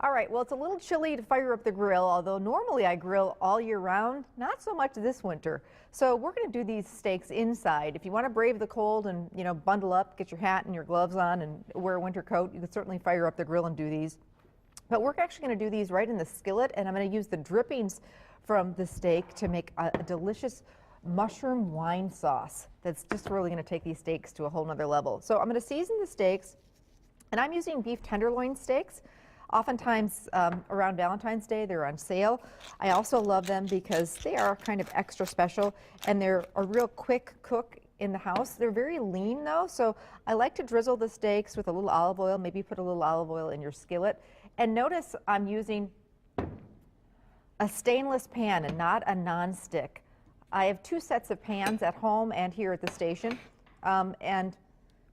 All right, well, it's a little chilly to fire up the grill, although normally I grill all year round, not so much this winter. So we're going to do these steaks inside. If you want to brave the cold and, bundle up, get your hat and your gloves on and wear a winter coat, you can certainly fire up the grill and do these. But we're actually going to do these right in the skillet, and I'm going to use the drippings from the steak to make a delicious mushroom wine sauce that's just really going to take these steaks to a whole nother level. So I'm going to season the steaks, and I'm using beef tenderloin steaks. Oftentimes around Valentine's Day, they're on sale. I also love them because they are kind of extra special and they're a real quick cook in the house. They're very lean though, so I like to drizzle the steaks with a little olive oil, maybe put a little olive oil in your skillet. And notice I'm using a stainless pan and not a non-stick. I have two sets of pans at home and here at the station. And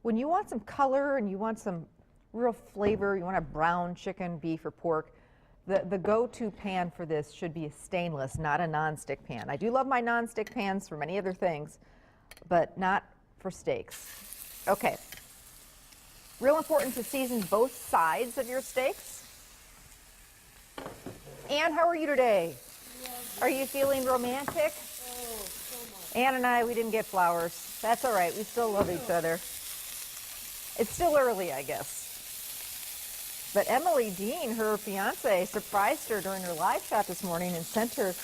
when you want some color and you want some real flavor, you want a brown chicken, beef, or pork, the go-to pan for this should be a stainless, not a non-stick pan. I do love my non-stick pans for many other things, but not for steaks. Okay. Real important to season both sides of your steaks. Ann, how are you today? Are you feeling romantic? Oh, so much. Ann and I, we didn't get flowers. That's all right. We still love each other. It's still early, I guess. But Emily Dean, her fiance, surprised her during her live shot this morning and sent her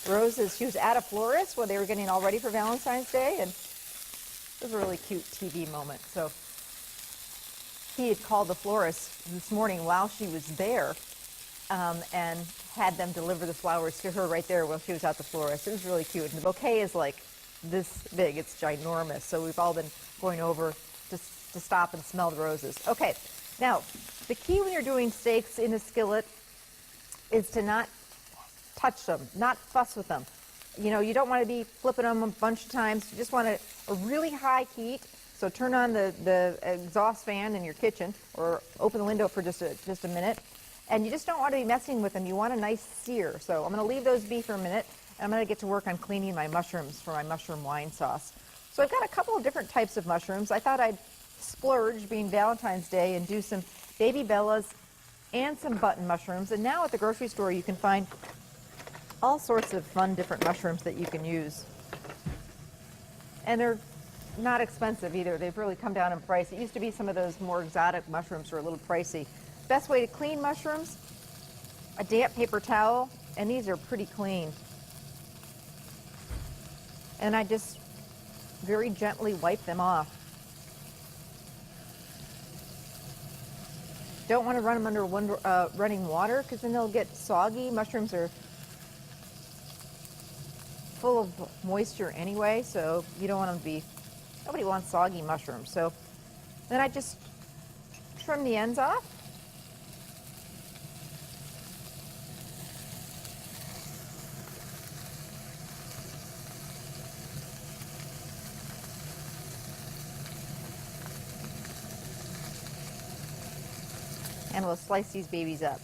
roses. She was at a florist while they were getting all ready for Valentine's Day, and it was a really cute TV moment. So he had called the florist this morning while she was there and had them deliver the flowers to her right there while she was at the florist. It was really cute. And the bouquet is like this big. It's ginormous. So we've all been going over to stop and smell the roses. Okay. Now, the key when you're doing steaks in a skillet is to not touch them, not fuss with them. You don't want to be flipping them a bunch of times. You just want a really high heat. So turn on the exhaust fan in your kitchen or open the window for just a minute. And you just don't want to be messing with them. You want a nice sear. So I'm going to leave those be for a minute, and I'm going to get to work on cleaning my mushrooms for my mushroom wine sauce. So I've got a couple of different types of mushrooms. I thought I'd splurge, being Valentine's Day, and do some baby bellas and some button mushrooms. And now at the grocery store you can find all sorts of fun different mushrooms that you can use. And they're not expensive either. They've really come down in price. It used to be some of those more exotic mushrooms were a little pricey. Best way to clean mushrooms, a damp paper towel, and these are pretty clean. And I just very gently wipe them off. Don't want to run them under running water because then they'll get soggy. Mushrooms are full of moisture anyway, so you don't want them to be, nobody wants soggy mushrooms. So then I just trim the ends off. And we'll slice these babies up.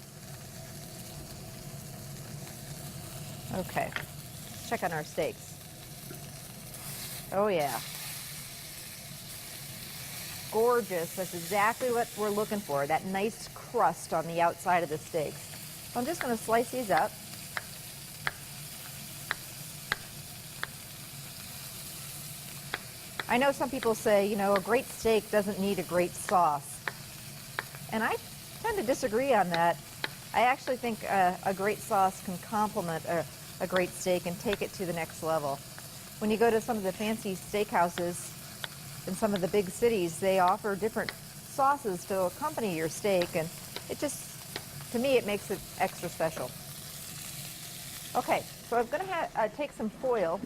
Okay, let's check on our steaks. Oh yeah. Gorgeous, that's exactly what we're looking for, that nice crust on the outside of the steaks. So I'm just gonna slice these up. I know some people say, a great steak doesn't need a great sauce. And I tend to disagree on that. I actually think a great sauce can complement a great steak and take it to the next level. When you go to some of the fancy steakhouses in some of the big cities, they offer different sauces to accompany your steak, and it just, to me, it makes it extra special. Okay, so I'm going to take some foil.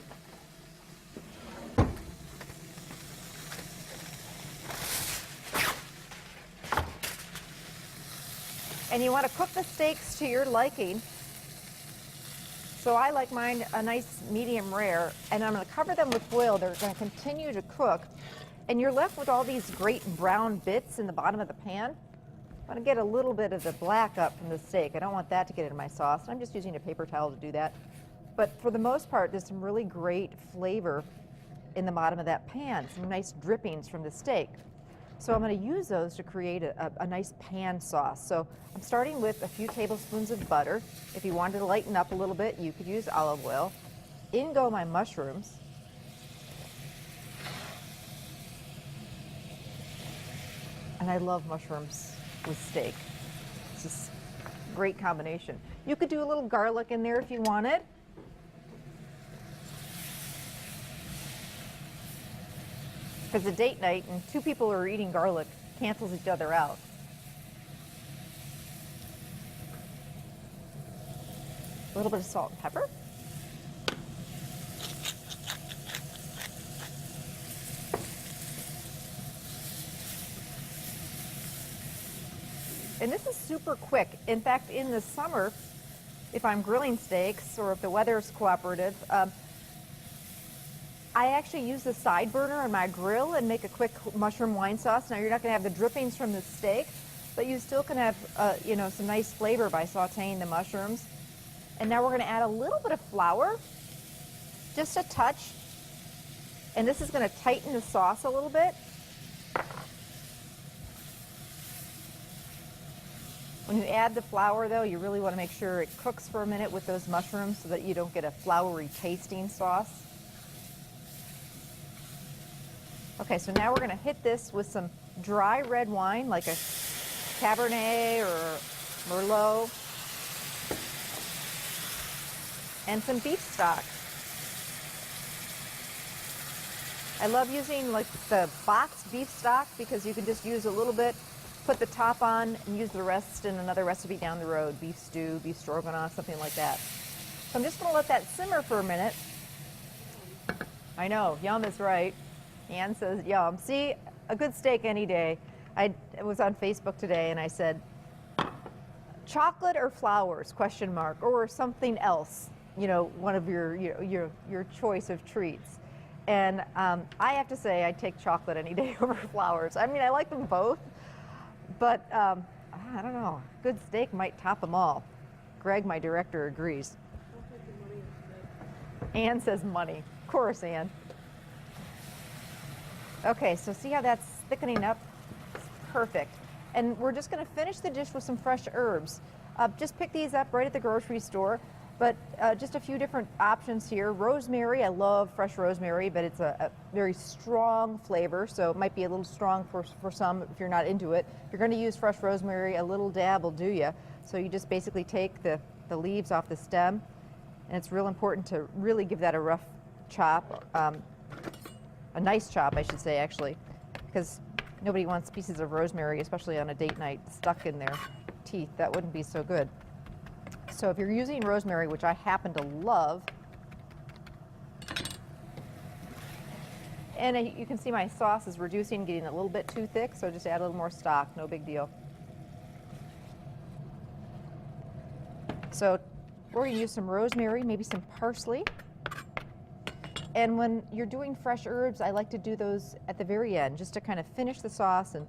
And you want to cook the steaks to your liking. So I like mine a nice medium rare, and I'm going to cover them with foil. They're going to continue to cook, and you're left with all these great brown bits in the bottom of the pan. I'm going to get a little bit of the black up from the steak. I don't want that to get into my sauce. I'm just using a paper towel to do that. But for the most part, there's some really great flavor in the bottom of that pan, some nice drippings from the steak. So I'm going to use those to create a nice pan sauce. So I'm starting with a few tablespoons of butter. If you wanted to lighten up a little bit, you could use olive oil. In go my mushrooms. And I love mushrooms with steak. It's just a great combination. You could do a little garlic in there if you wanted. Because a date night and two people are eating garlic cancels each other out. A little bit of salt and pepper. And this is super quick. In fact, in the summer, if I'm grilling steaks or if the weather's cooperative, I actually use the side burner on my grill and make a quick mushroom wine sauce. Now you're not going to have the drippings from the steak, but you still can have some nice flavor by sauteing the mushrooms. And now we're going to add a little bit of flour, just a touch. And this is going to tighten the sauce a little bit. When you add the flour, though, you really want to make sure it cooks for a minute with those mushrooms so that you don't get a floury tasting sauce. Okay, so now we're going to hit this with some dry red wine, like a Cabernet or Merlot, and some beef stock. I love using like the boxed beef stock because you can just use a little bit, put the top on, and use the rest in another recipe down the road. Beef stew, beef stroganoff, something like that. So I'm just going to let that simmer for a minute. I know, yum is right. Ann says yum. See, a good steak any day. I was on Facebook today and I said, chocolate or flowers, question mark, or something else, one of your choice of treats. And I have to say I take chocolate any day over flowers. I mean, I like them both. But I don't know, good steak might top them all. Greg, my director, agrees. Ann says money. Of course, Ann. Okay, so see how that's thickening up? It's perfect. And we're just going to finish the dish with some fresh herbs. Just pick these up right at the grocery store. But just a few different options here. Rosemary, I love fresh rosemary, but it's a very strong flavor, so it might be a little strong for some if you're not into it. If you're going to use fresh rosemary, a little dab will do you. So you just basically take the leaves off the stem, and it's real important to really give that a rough chop, a nice chop, I should say, actually, because nobody wants pieces of rosemary, especially on a date night, stuck in their teeth. That wouldn't be so good. So if you're using rosemary, which I happen to love, and you can see my sauce is reducing, getting a little bit too thick, so just add a little more stock, no big deal. So we're going to use some rosemary, maybe some parsley. And when you're doing fresh herbs, I like to do those at the very end, just to kind of finish the sauce and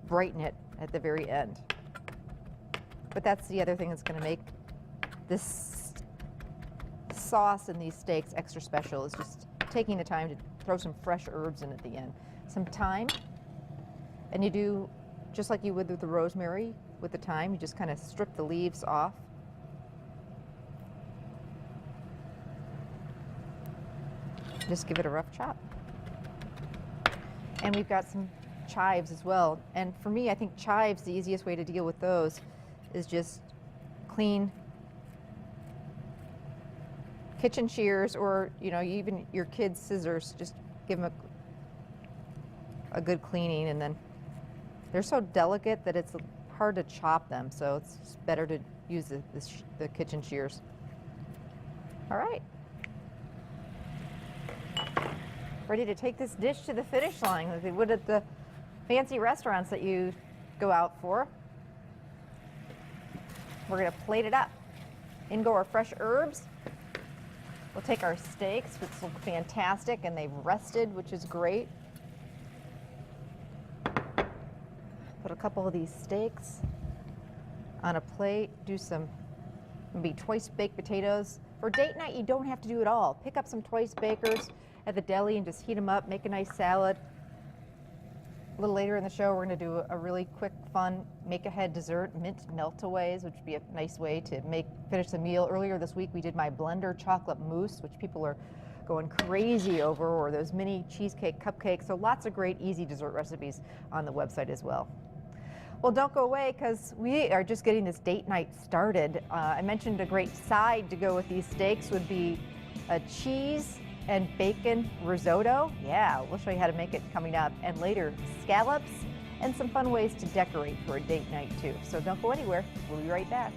brighten it at the very end. But that's the other thing that's going to make this sauce and these steaks extra special, is just taking the time to throw some fresh herbs in at the end. Some thyme, and you do just like you would with the rosemary with the thyme, you just kind of strip the leaves off. Just give it a rough chop. And we've got some chives as well. And for me, I think chives, the easiest way to deal with those is just clean kitchen shears, or even your kids' scissors. Just give them a good cleaning, and then they're so delicate that it's hard to chop them, so it's just better to use the kitchen shears. All right, ready to take this dish to the finish line like they would at the fancy restaurants that you go out for. We're going to plate it up. In go our fresh herbs. We'll take our steaks, which look fantastic, and they've rested, which is great. Put a couple of these steaks on a plate. Do some maybe twice baked potatoes. For date night, you don't have to do it all. Pick up some twice bakers at the deli and just heat them up. Make a nice salad. A little later in the show, we're going to do a really quick, fun, make-ahead dessert, mint melt-aways, which would be a nice way to finish the meal. Earlier this week, we did my blender chocolate mousse, which people are going crazy over, or those mini cheesecake cupcakes. So lots of great, easy dessert recipes on the website as well. Well, don't go away, because we are just getting this date night started. I mentioned a great side to go with these steaks would be a cheese and bacon risotto. Yeah, we'll show you how to make it coming up. And later, scallops and some fun ways to decorate for a date night too. So don't go anywhere. We'll be right back.